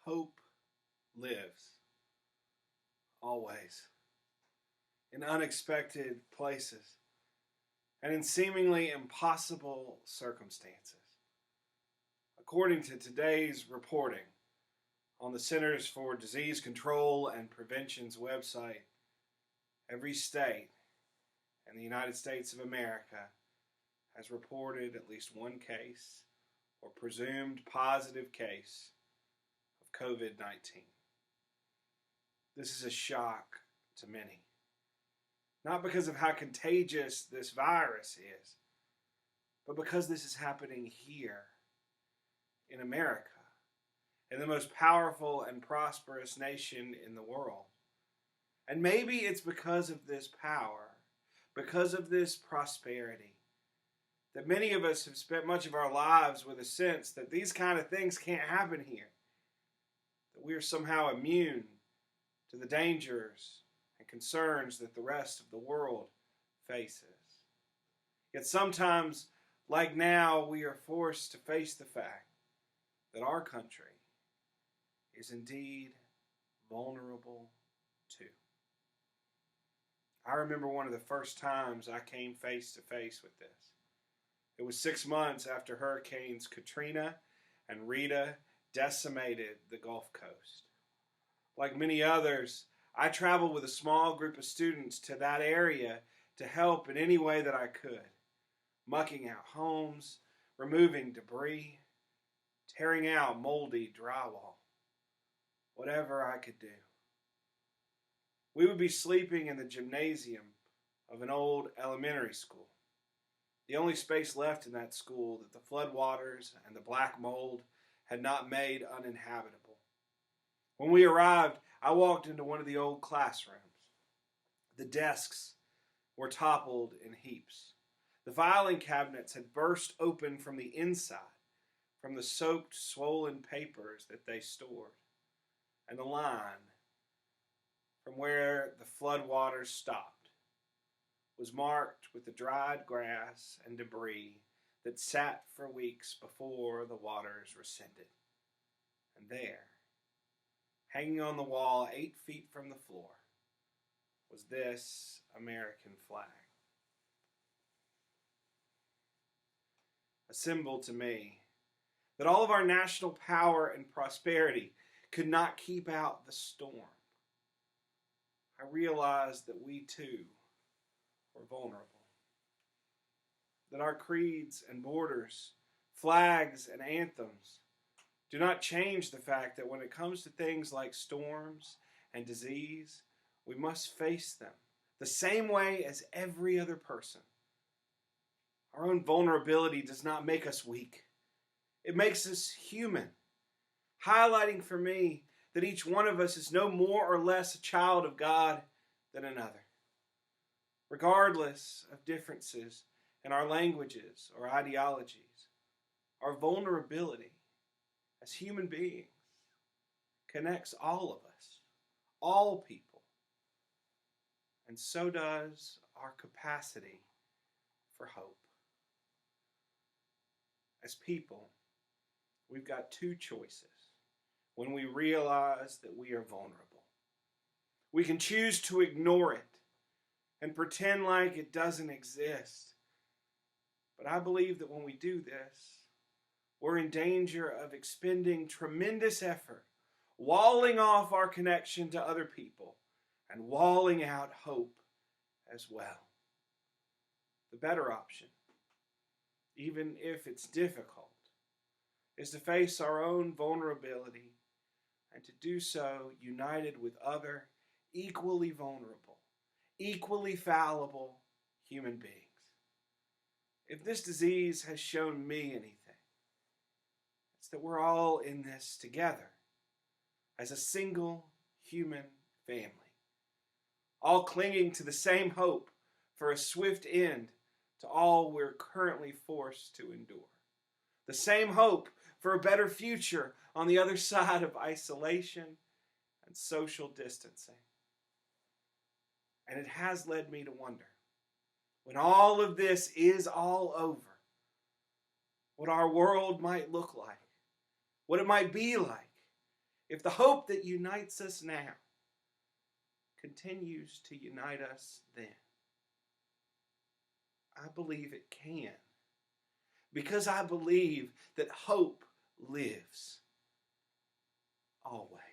Hope lives, always, in unexpected places and in seemingly impossible circumstances. According to today's reporting on the Centers for Disease Control and Prevention's website, every state in the United States of America has reported at least one case or presumed positive case of COVID-19. This is a shock to many. Not because of how contagious this virus is, but because this is happening here in America, in the most powerful and prosperous nation in the world. And maybe it's because of this power, because of this prosperity, that many of us have spent much of our lives with a sense that these kind of things can't happen here, that we are somehow immune to the dangers and concerns that the rest of the world faces. Yet sometimes, like now, we are forced to face the fact that our country is indeed vulnerable too. I remember one of the first times I came face to face with this. It was 6 months after Hurricanes Katrina and Rita decimated the Gulf Coast. Like many others, I traveled with a small group of students to that area to help in any way that I could, mucking out homes, removing debris, tearing out moldy drywall, whatever I could do. We would be sleeping in the gymnasium of an old elementary school, the only space left in that school that the floodwaters and the black mold had not made uninhabitable. When we arrived, I walked into one of the old classrooms. The desks were toppled in heaps. The filing cabinets had burst open from the inside, from the soaked, swollen papers that they stored. And the line from where the floodwaters stopped was marked with the dried grass and debris that sat for weeks before the waters receded. And there, hanging on the wall 8 feet from the floor, was this American flag. A symbol to me that all of our national power and prosperity could not keep out the storm. I realized that we too were vulnerable. That our creeds and borders, flags and anthems do not change the fact that when it comes to things like storms and disease, we must face them the same way as every other person. Our own vulnerability does not make us weak. It makes us human, highlighting for me that each one of us is no more or less a child of God than another. Regardless of differences in our languages or ideologies, our vulnerability as human beings connects all of us, all people. And so does our capacity for hope. As people, we've got two choices when we realize that we are vulnerable. We can choose to ignore it and pretend like it doesn't exist. But I believe that when we do this, we're in danger of expending tremendous effort, walling off our connection to other people, and walling out hope as well. The better option, even if it's difficult, is to face our own vulnerability and to do so united with other equally vulnerable, equally fallible human beings. If this disease has shown me anything, it's that we're all in this together as a single human family, all clinging to the same hope for a swift end to all we're currently forced to endure. The same hope for a better future on the other side of isolation and social distancing. And it has led me to wonder, when all of this is all over, what our world might look like, what it might be like if the hope that unites us now continues to unite us then, I believe it can. Because I believe that hope lives always.